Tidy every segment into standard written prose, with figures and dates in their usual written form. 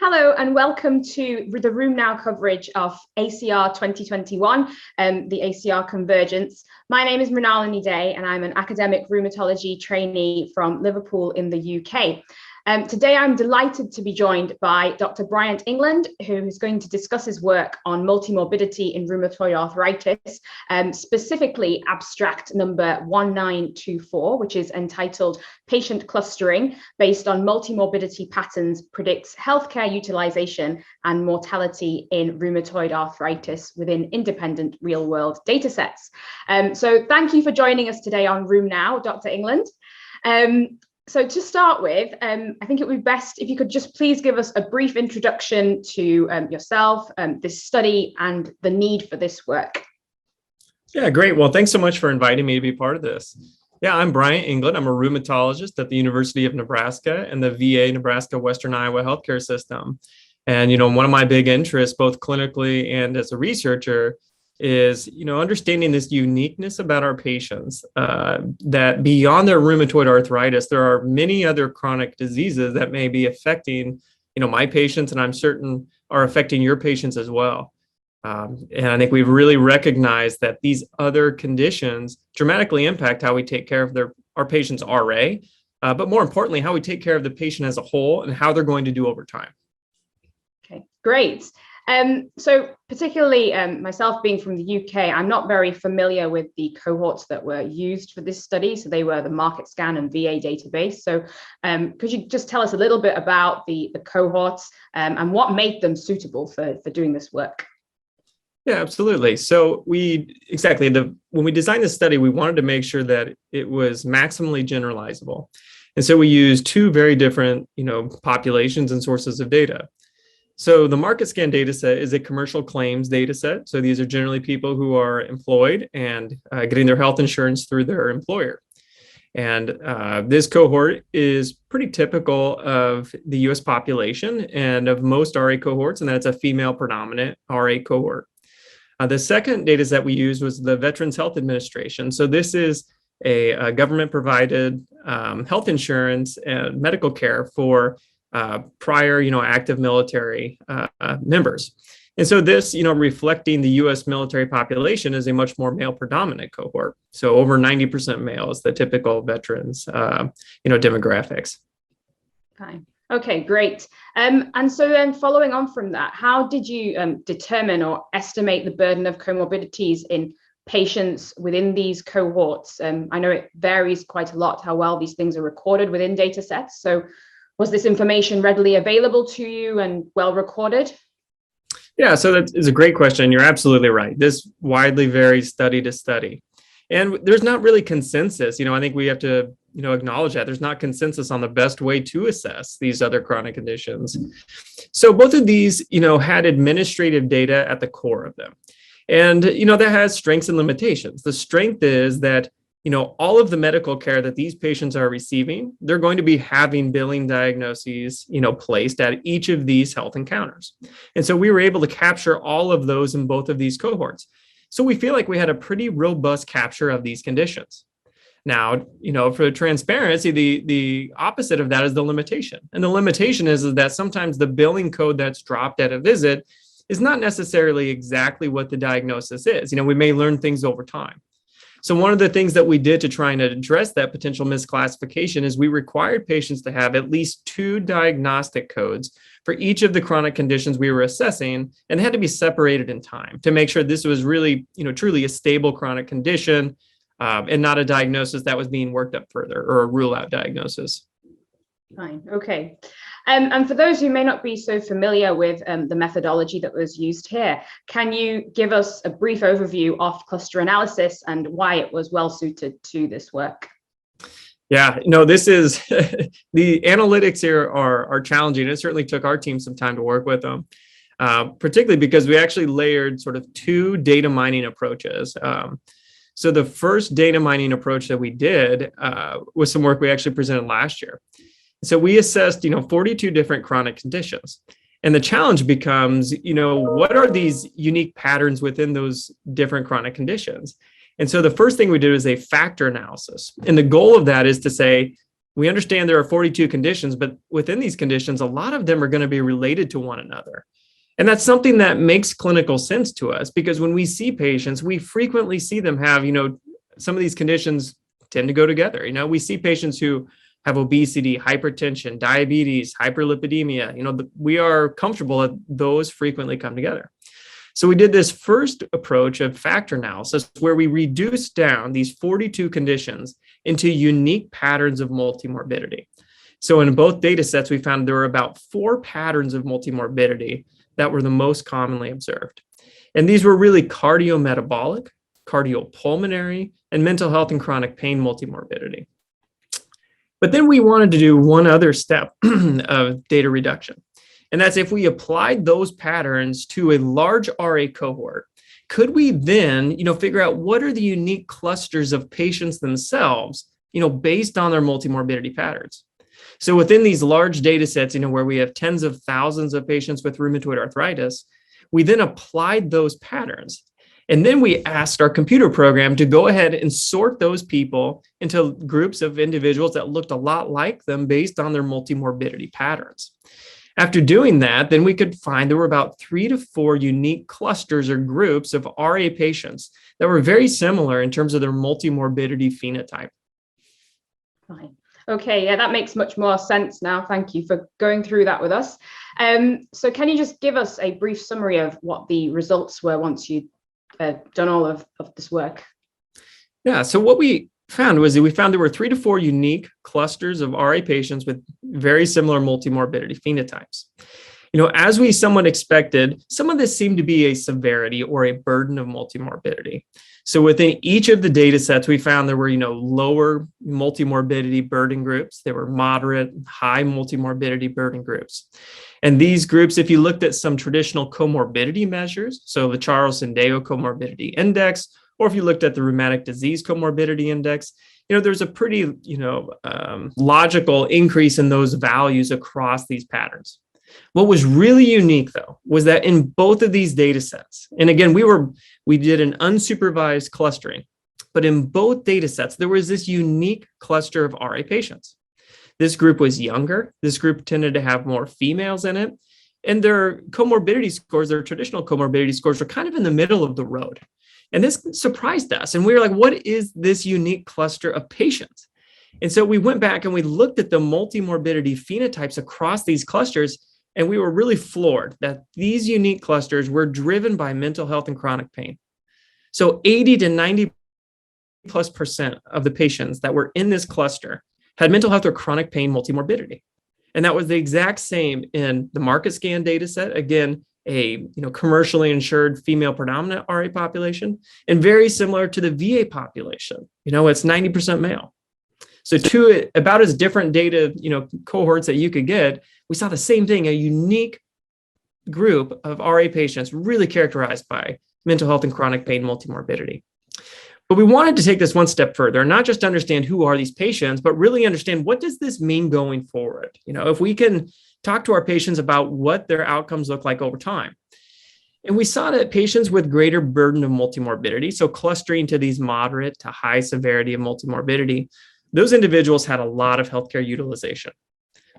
Hello and welcome to the Room Now coverage of ACR 2021, the ACR Convergence. My name is Mrinalini and I'm an academic rheumatology trainee from Liverpool in the UK. Today I'm delighted to be joined by Dr. Bryant England, who is going to discuss his work on multimorbidity in rheumatoid arthritis, specifically abstract number 1924, which is entitled Patient Clustering based on multimorbidity patterns predicts healthcare utilization and mortality in rheumatoid arthritis within independent real-world datasets. So thank you for joining us today on Room Now, Dr. England. So to start with, I think it would be best if you could just please give us a brief introduction to yourself, this study, and the need for this work. Yeah, great. Well, thanks so much for inviting me to be part of this. Yeah, I'm Bryant England. I'm a rheumatologist at the University of Nebraska and the VA Nebraska Western Iowa Healthcare System. And, one of my big interests, both clinically and as a researcher, is, understanding this uniqueness about our patients, that beyond their rheumatoid arthritis, there are many other chronic diseases that may be affecting, my patients, and I'm certain are affecting your patients as well. And I think we've really recognized that these other conditions dramatically impact how we take care of our patients' RA, but more importantly, how we take care of the patient as a whole and how they're going to do over time. Okay, great. So particularly myself being from the UK, I'm not very familiar with the cohorts that were used for this study. So they were the market scan and VA database. So could you just tell us a little bit about the cohorts and what made them suitable for doing this work? Yeah, absolutely. So when we designed this study, we wanted to make sure that it was maximally generalizable. And so we used two very different, populations and sources of data. So the market scan data set is a commercial claims data set. So these are generally people who are employed and getting their health insurance through their employer. And this cohort is pretty typical of the US population and of most RA cohorts, and that's a female predominant RA cohort. The second data set we used was the Veterans Health Administration. So this is a government provided health insurance and medical care for prior, active military members. And so this, reflecting the US military population is a much more male predominant cohort. So over 90% male is the typical veterans, demographics. Fine. Okay, great. And so then following on from that, how did you determine or estimate the burden of comorbidities in patients within these cohorts? I know it varies quite a lot how well these things are recorded within data sets. So was this information readily available to you and well recorded? Yeah, so that is a great question. You're absolutely right. This widely varies study to study. And there's not really consensus. I think we have to, acknowledge that there's not consensus on the best way to assess these other chronic conditions. So both of these, had administrative data at the core of them. And, that has strengths and limitations. The strength is that, all of the medical care that these patients are receiving, they're going to be having billing diagnoses, placed at each of these health encounters. And so we were able to capture all of those in both of these cohorts. So we feel like we had a pretty robust capture of these conditions. Now, for transparency, the opposite of that is the limitation. And the limitation is that sometimes the billing code that's dropped at a visit is not necessarily exactly what the diagnosis is. We may learn things over time. So one of the things that we did to try and address that potential misclassification is we required patients to have at least two diagnostic codes for each of the chronic conditions we were assessing, and they had to be separated in time to make sure this was really, truly a stable chronic condition and not a diagnosis that was being worked up further or a rule out diagnosis. Fine. Okay. And for those who may not be so familiar with the methodology that was used here, can you give us a brief overview of cluster analysis and why it was well suited to this work? Yeah, this is the analytics here are challenging. It certainly took our team some time to work with them, particularly because we actually layered sort of two data mining approaches. So the first data mining approach that we did was some work we actually presented last year. So we assessed, 42 different chronic conditions. And the challenge becomes, what are these unique patterns within those different chronic conditions? And so the first thing we did is a factor analysis. And the goal of that is to say, We understand there are 42 conditions, but within these conditions, a lot of them are going to be related to one another. And that's something that makes clinical sense to us, because when we see patients, we frequently see them have, some of these conditions tend to go together. We see patients who have obesity, hypertension, diabetes, hyperlipidemia. We are comfortable that those frequently come together. So we did this first approach of factor analysis where we reduced down these 42 conditions into unique patterns of multimorbidity. So in both data sets, we found there were about 4 patterns of multimorbidity that were the most commonly observed. And these were really cardiometabolic, cardiopulmonary, and mental health and chronic pain multimorbidity. But then we wanted to do one other step of data reduction. And that's if we applied those patterns to a large RA cohort, could we then, figure out what are the unique clusters of patients themselves, based on their multimorbidity patterns? So within these large data sets, where we have tens of thousands of patients with rheumatoid arthritis, we then applied those patterns. And then we asked our computer program to go ahead and sort those people into groups of individuals that looked a lot like them based on their multimorbidity patterns. After doing that, then we could find there were about 3 to 4 unique clusters or groups of RA patients that were very similar in terms of their multimorbidity phenotype. Fine. Okay, yeah, that makes much more sense now. Thank you for going through that with us. So can you just give us a brief summary of what the results were once you'd done all of this work? Yeah, so what we found was that we found there were 3 to 4 unique clusters of RA patients with very similar multimorbidity phenotypes. As we somewhat expected, some of this seemed to be a severity or a burden of multimorbidity. So within each of the data sets, we found there were, lower multimorbidity burden groups. There were moderate, high multimorbidity burden groups. And these groups, if you looked at some traditional comorbidity measures, so the Charles-Sandeo Comorbidity Index, or if you looked at the Rheumatic Disease Comorbidity Index, there's a pretty, logical increase in those values across these patterns. What was really unique, though, was that in both of these data sets, and again, we did an unsupervised clustering, but in both data sets, there was this unique cluster of RA patients. This group was younger. This group tended to have more females in it. And their comorbidity scores, their traditional comorbidity scores, were kind of in the middle of the road. And this surprised us. And we were like, what is this unique cluster of patients? And so we went back and we looked at the multimorbidity phenotypes across these clusters, and we were really floored that these unique clusters were driven by mental health and chronic pain. So 80 to 90+% of the patients that were in this cluster had mental health or chronic pain multimorbidity. And that was the exact same in the market scan data set. Again, a commercially insured female predominant RA population, and very similar to the VA population. It's 90% male. So two about as different data, cohorts that you could get, we saw the same thing, a unique group of RA patients really characterized by mental health and chronic pain multimorbidity. But we wanted to take this one step further, not just understand who are these patients, but really understand what does this mean going forward? If we can talk to our patients about what their outcomes look like over time. And we saw that patients with greater burden of multimorbidity, so clustering to these moderate to high severity of multimorbidity, those individuals had a lot of healthcare utilization.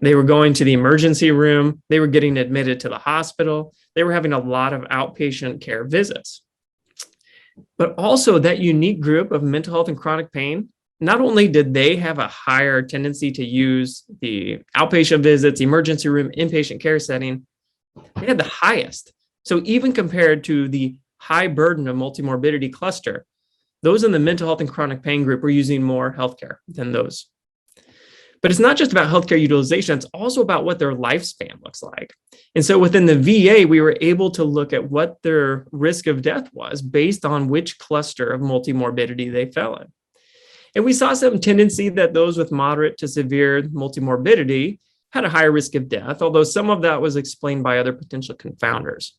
They were going to the emergency room, they were getting admitted to the hospital, they were having a lot of outpatient care visits. But also that unique group of mental health and chronic pain, not only did they have a higher tendency to use the outpatient visits, emergency room, inpatient care setting, they had the highest. So even compared to the high burden of multimorbidity cluster, those in the mental health and chronic pain group were using more healthcare than those. But it's not just about healthcare utilization, it's also about what their lifespan looks like. And so within the VA, we were able to look at what their risk of death was based on which cluster of multimorbidity they fell in. And we saw some tendency that those with moderate to severe multimorbidity had a higher risk of death, although some of that was explained by other potential confounders.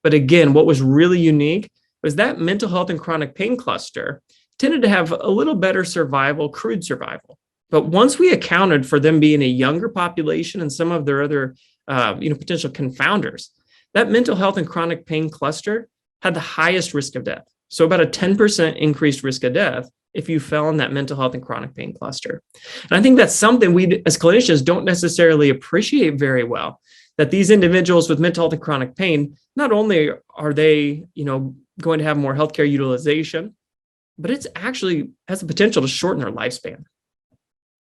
But again, what was really unique was that mental health and chronic pain cluster tended to have a little better survival, crude survival. But once we accounted for them being a younger population and some of their other potential confounders, that mental health and chronic pain cluster had the highest risk of death. So about a 10% increased risk of death if you fell in that mental health and chronic pain cluster. And I think that's something we as clinicians don't necessarily appreciate very well, that these individuals with mental health and chronic pain, not only are they, going to have more healthcare utilization, but it's actually has the potential to shorten their lifespan.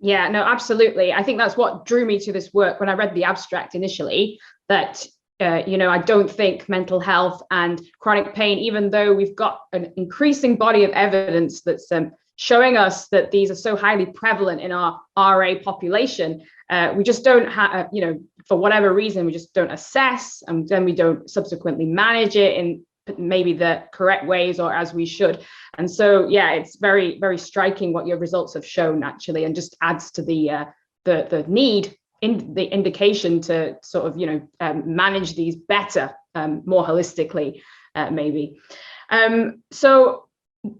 Yeah, no, absolutely. I think that's what drew me to this work when I read the abstract initially, that I don't think mental health and chronic pain, even though we've got an increasing body of evidence that's showing us that these are so highly prevalent in our RA population, we just don't have, for whatever reason, we just don't assess, and then we don't subsequently manage it in maybe the correct ways or as we should. And so, yeah, it's very, very striking what your results have shown, actually, and just adds to the need in the indication to sort of, manage these better, more holistically, maybe. So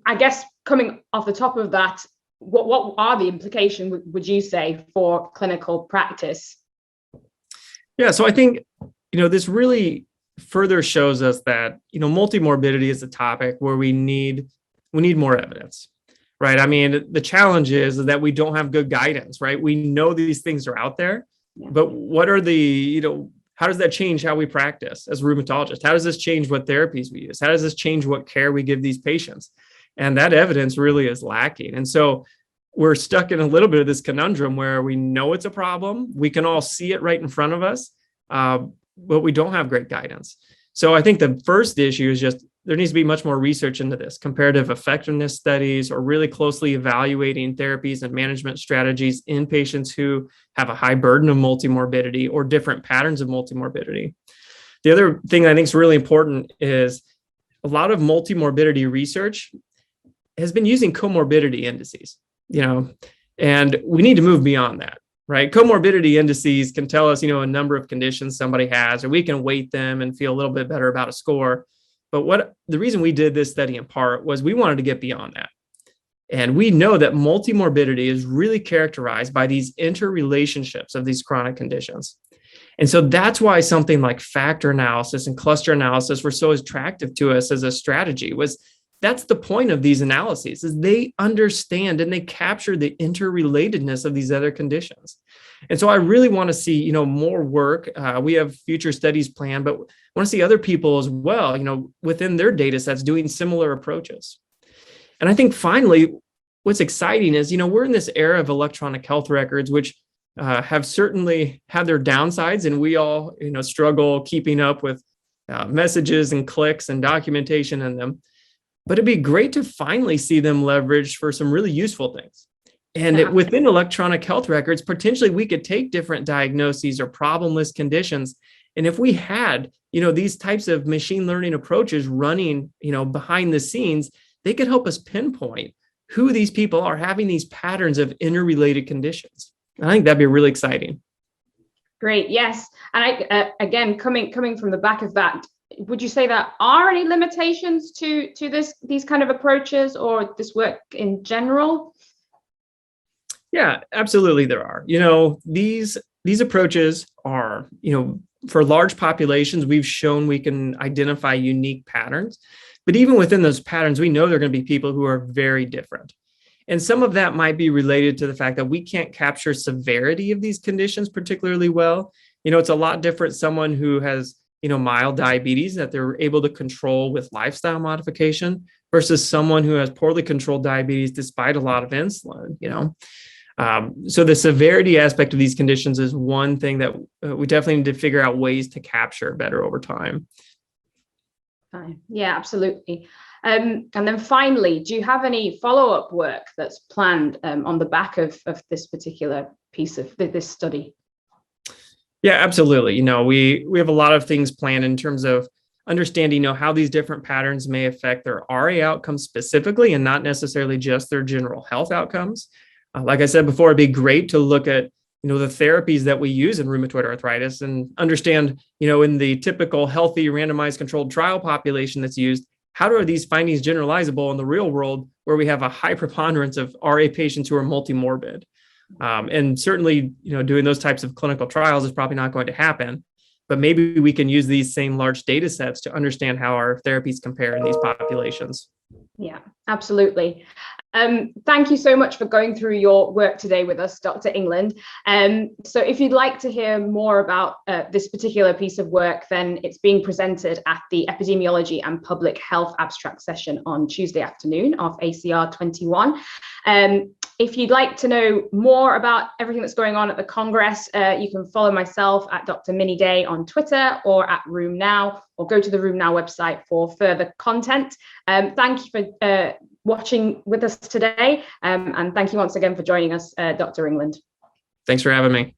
I guess coming off the top of that, what are the implications, would you say, for clinical practice? Yeah, so I think, this really further shows us that, multimorbidity is a topic where we need more evidence, right? I mean, the challenge is that we don't have good guidance, right? We know these things are out there, but what are the, how does that change how we practice as rheumatologists? How does this change what therapies we use? How does this change what care we give these patients? And that evidence really is lacking. And so we're stuck in a little bit of this conundrum where we know it's a problem. We can all see it right in front of us, but we don't have great guidance. So I think the first issue is just there needs to be much more research into this, comparative effectiveness studies, or really closely evaluating therapies and management strategies in patients who have a high burden of multimorbidity or different patterns of multimorbidity. The other thing I think is really important is a lot of multimorbidity research has been using comorbidity indices, and we need to move beyond that. Right. Comorbidity indices can tell us, a number of conditions somebody has, or we can weight them and feel a little bit better about a score. But the reason we did this study in part was we wanted to get beyond that. And we know that multimorbidity is really characterized by these interrelationships of these chronic conditions. And so that's why something like factor analysis and cluster analysis were so attractive to us as a strategy. That's the point of these analyses, is they understand and they capture the interrelatedness of these other conditions. And so I really want to see, more work. We have future studies planned, but I want to see other people as well, within their data sets doing similar approaches. And I think finally, what's exciting is, we're in this era of electronic health records, which have certainly had their downsides, and we all, struggle keeping up with messages and clicks and documentation in them. But it'd be great to finally see them leveraged for some really useful things. And within electronic health records, potentially we could take different diagnoses or problem list conditions. And if we had, these types of machine learning approaches running, behind the scenes, they could help us pinpoint who these people are having these patterns of interrelated conditions. I think that'd be really exciting. Great. Yes. And I, again, coming from the back of that, would you say there are any limitations to these kind of approaches or this work in general? Yeah, absolutely there are. These approaches are, for large populations, we've shown we can identify unique patterns. But even within those patterns, we know there are going to be people who are very different. And some of that might be related to the fact that we can't capture severity of these conditions particularly well. It's a lot different someone who has mild diabetes that they're able to control with lifestyle modification versus someone who has poorly controlled diabetes despite a lot of insulin, So the severity aspect of these conditions is one thing that we definitely need to figure out ways to capture better over time. Yeah, absolutely. And then finally, do you have any follow-up work that's planned on the back of this particular piece of this study? Yeah, absolutely. We have a lot of things planned in terms of understanding, how these different patterns may affect their RA outcomes specifically, and not necessarily just their general health outcomes. Like I said before, it'd be great to look at, the therapies that we use in rheumatoid arthritis and understand, in the typical healthy randomized controlled trial population that's used, how are these findings generalizable in the real world where we have a high preponderance of RA patients who are multimorbid? And certainly, doing those types of clinical trials is probably not going to happen, but maybe we can use these same large data sets to understand how our therapies compare in these populations. Yeah, absolutely. Thank you so much for going through your work today with us, Dr. England. So if you'd like to hear more about this particular piece of work, then it's being presented at the Epidemiology and Public Health Abstract session on Tuesday afternoon of ACR 21. If you'd like to know more about everything that's going on at the Congress, you can follow myself at Dr. Minnie Day on Twitter or at Room Now, or go to the Room Now website for further content. Thank you for watching with us today, and thank you once again for joining us, Dr. England. Thanks for having me.